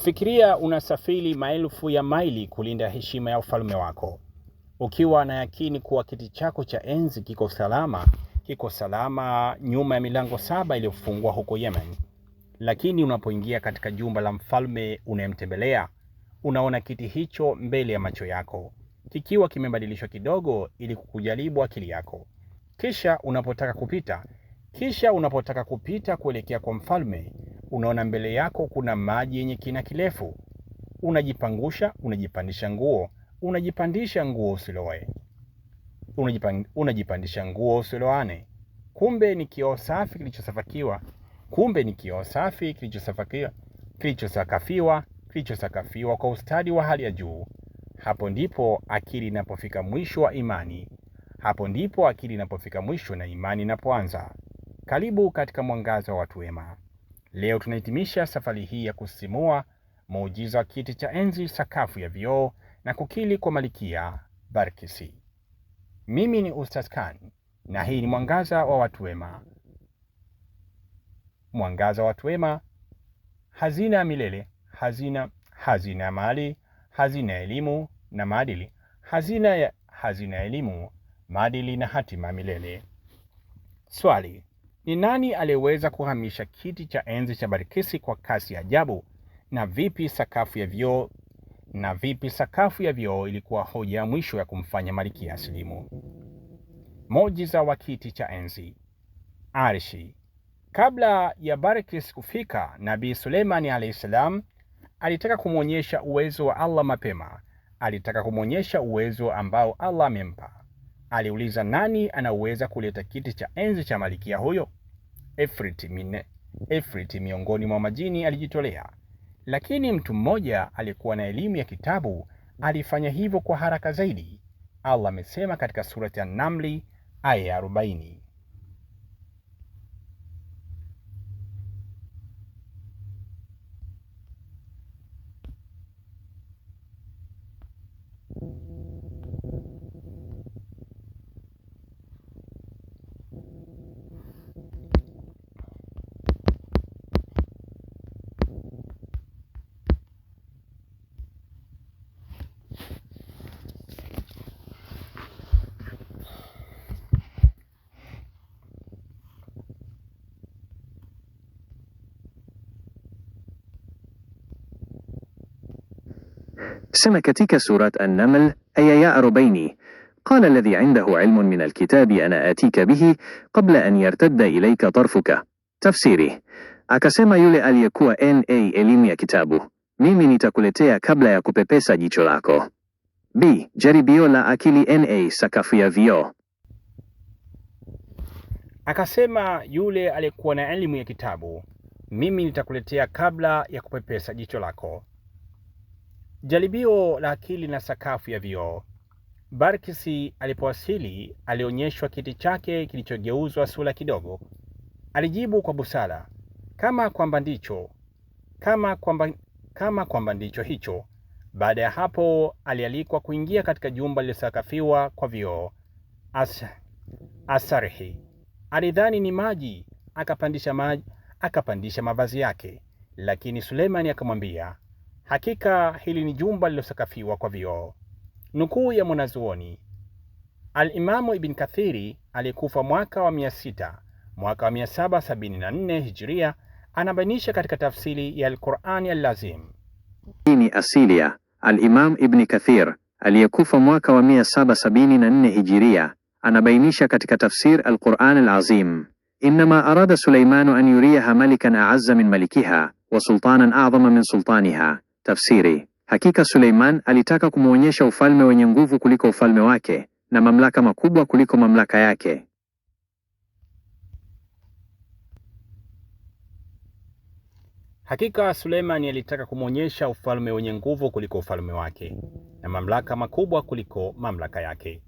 Fikiria unasafiri maelfu ya maili kulinda heshima ya ufalme wako, ukiwa na yakini kuwa kiti chako cha enzi kiko salama nyuma ya milango 7 iliyofungwa huko Yemen. Lakini unapoingia katika jumba la mfalme unayemtembelea, unaona kiti hicho mbele ya macho yako, kikiwa kimebadilishwa kidogo ili kukujaribu akili yako. Kisha unapotaka kupita kuelekea kwa mfalme, unaona mbele yako kuna maji yenye kina kirefu. Unajipandisha nguo usiloane. Kumbe ni kioo safi kilichosakafiwa kwa ustadi wa hali ya juu. Hapo ndipo akili inapofika mwisho na imani inapoanza. Karibu katika Mwangaza wa Watu Wema. Leo tunahitimisha safari hii ya kusisimua muujiza wa kiti cha enzi, sakafu ya vioo na kukili kwa Malkia Balkis. Mimi ni Ustaz Khan na hii ni Mwangaza wa Watu Wema. Mwangaza wa Watu Wema, hazina ya milele, hazina ya mali, hazina ya elimu na maadili, hazina ya elimu, maadili na hatima milele. Swali: ni nani aliyeweza kuhamisha kiti cha enzi cha Balkis kwa kasi ya ajabu? Na vipi sakafu ya vioo ilikuwa hoja ya mwisho ya kumfanya Malkia asilimu? Muujiza wa kiti cha enzi. Arshi. Kabla ya Balkis kufika, Nabii Suleiman alayhi salam alitaka kumwonyesha uwezo wa Allah mapema. Alitaka kumwonyesha uwezo ambao Allah amempa. Aliuliza, nani anaweza kuleta kiti cha enzi cha malkia huyo? Ifrit miongoni mwa majini alijitolea, lakini mtu mmoja alikuwa na elimu ya kitabu alifanya hivyo kwa haraka zaidi. Allah amesema katika surati An-Naml aya ya 40. Sema katika surat An-Naml aya ya 40, qala alladhi indahu ilmun min alkitabi ana atika bihi qabla an yartadda ilayka tarfuka. Tafsiri: akasema yule aliyekuwa na elimu ya kitabu, mimi nitakuletea kabla ya kupepesa jicho lako. B. Jaribio la akili na sakafu ya vioo. Akasema yule aliyekuwa na elimu ya kitabu, mimi nitakuletea kabla ya kupepesa jicho lako. Jaribio la akili na sakafu ya vioo. Balkis alipowasili alionyeshwa kiti chake kilichogeuzwa sura kidogo. Alijibu kwa busara, kama kwamba ndicho hicho. Baada ya hapo alialikwa kuingia katika jumba lililosakafiwa kwa vioo. Asarhi alidhani ni maji, akapandisha mavazi yake, lakini Suleiman akamwambia, hakika hili ni jumba lililosakafiwa kwa vioo. Nukuu ya mwanazuoni Al-Imamu Ibn Kathiri aliyekufa mwaka wa 774 Hijria anabainisha katika tafsiri ya Al-Qur'ani Al-Azim. Hii ni asili ya Al-Imam Ibn Kathir aliyekufa mwaka wa 774 Hijria anabainisha katika tafsir Al-Qur'an Al-Azim, inma arada Suleimanu an yuriyaha malikan a'azza min malikiha wa sultanan a'zama min sultaniha. Tafsiri: hakika Suleiman alitaka kumwonyesha ufalme wenye nguvu kuliko ufalme wake na mamlaka makubwa kuliko mamlaka yake. Hakika Suleiman alitaka kumwonyesha ufalme wenye nguvu kuliko ufalme wake na mamlaka makubwa kuliko mamlaka yake.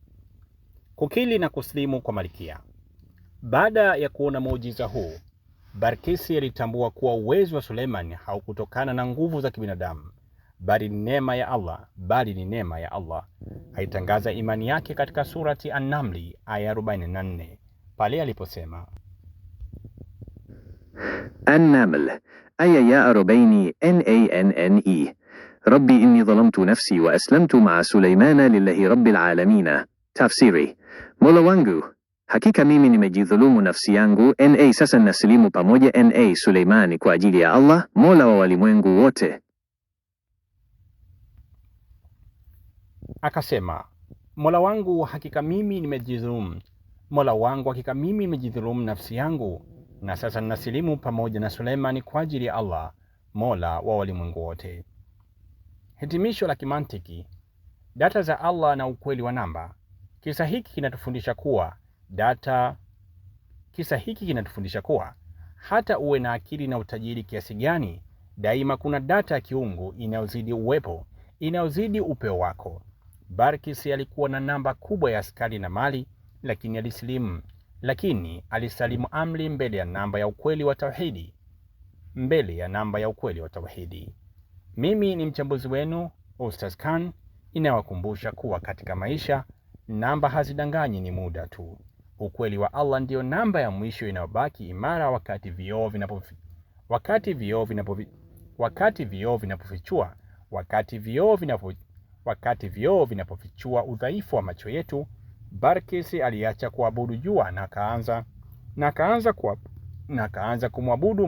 Kukili na kuslimu kwa Malkia. Baada ya kuona muujiza huu, Balkis alitambua kuwa uwezo wa Suleiman haukutokana na nguvu za kibinadamu, bali ni neema ya Allah. Haitangaza imani yake katika surati An-Naml aya 44 pale aliposema, النمل أي ياء بيني NANNE. ربي إني ظلمت نفسي وأسلمت مع سليمان لله رب العالمين. Tafsiri. Mola wangu, hakika mimi nimejidhulumu nafsi yangu. Sasa nasilimu pamoja Suleimani kwa ajili ya Allah, Mola wa walimwengu wote. Akasema, Mola wangu, hakika mimi nimejidhulumu. Mola wangu, hakika mimi nimejidhulumu nafsi yangu, na sasa nasilimu pamoja na Suleimani kwa ajili ya Allah, Mola wa walimwengu wote. Hitimisho la kimantiki: data za Allah na ukweli wa namba. Kisa hiki kinatufundisha kuwa hata uwe na akili na utajiri kiasi gani, daima kuna data ya kiungu inayozidi upeo wako. Barkis alikuwa na namba kubwa ya askari na mali, lakini alisalimu amri mbele ya namba ya ukweli wa tauhidi. Mimi ni mchambuzi wenu Ustaz Khan, inawakumbusha kuwa katika maisha namba hazidanganyi, ni muda tu. Ukweli wa Allah ndio namba ya mwisho inayobaki imara wakati vioo vinapofichua udhaifu wa macho yetu. Barkis aliacha kuabudu jua na akaanza kumwabudu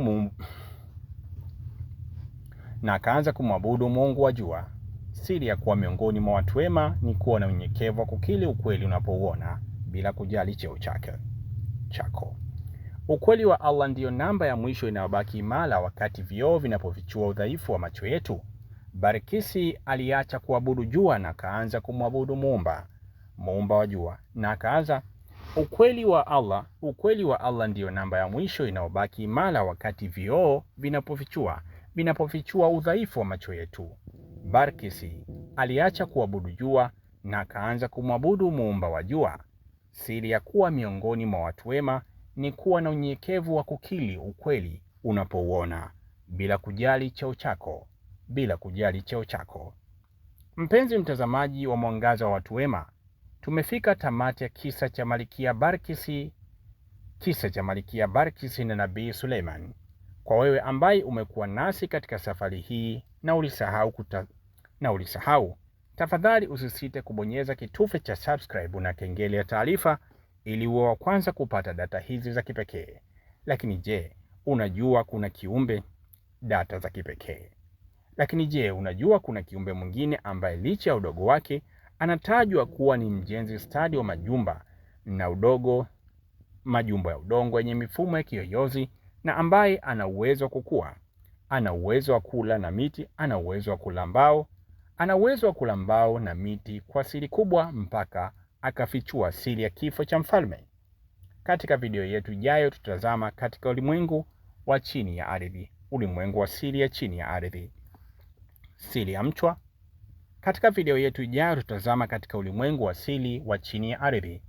Mungu wa jua. Siri ya kuwa miongoni mwa watu wema ni kuwa na unyenyekevu wa kukiri ukweli unapouona bila kujali cheo chako. Ukweli wa Allah ndiyo namba ya mwisho inayobaki imara wakati vioo vinapofichua udhaifu wa macho yetu. Barkisi aliacha kuabudu jua na akaanza kumwabudu muumba wa jua na akaanza. Ukweli wa Allah ndiyo namba ya mwisho inayobaki imara wakati vioo vinapofichua udhaifu wa macho yetu. Barkisi aliacha kuabudu jua na akaanza kumwabudu muumba wa jua. Siri ya kuwa miongoni mwa watu wema ni kuwa na unyenyekevu wa kukiri ukweli unapouona bila kujali cheo chako. Mpenzi mtazamaji wa Mwangaza wa Watu Wema, tumefika tamati ya kisa cha Malikia Barkis na Nabii Suleiman. Kwa wewe ambaye umekuwa nasi katika safari hii na ulisahau, tafadhali usisite kubonyeza kitufe cha subscribe na kengele ya taarifa ili uwe wa kwanza kupata data hizi za kipekee. Lakini je, unajua kuna kiumbe mwingine ambaye licha ya udogo wake anatajwa kuwa ni mjenzi stadi wa majumba ya udongo yenye mifumo ya kiyoyozi, na ambaye ana uwezo wa kukua, ana uwezo wa kula na miti, ana uwezo wa kula mbao na miti kwa siri kubwa, mpaka akafichua siri ya kifo cha mfalme? Katika video yetu ijayo tutazama katika ulimwengu wa chini ya ardhi, ulimwengu wa siri ya chini ya ardhi, siri ya mchwa. Katika video yetu ijayo tutazama katika ulimwengu wa siri wa chini ya ardhi,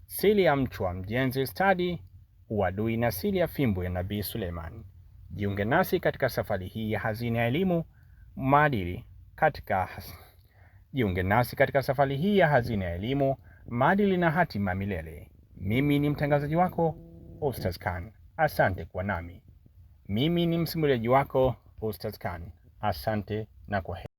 siri ya mchwa, mjenzi stadi, uadui na siri ya fimbo ya Nabii Suleiman. Jiunge nasi katika safari hii ya hazina ya elimu, maadili na hatima milele. Mimi ni mtangazaji wako Ustaz Khan. Asante kwa nami. Mimi ni msimuliaji wako Ustaz Khan. Asante na kwaheri.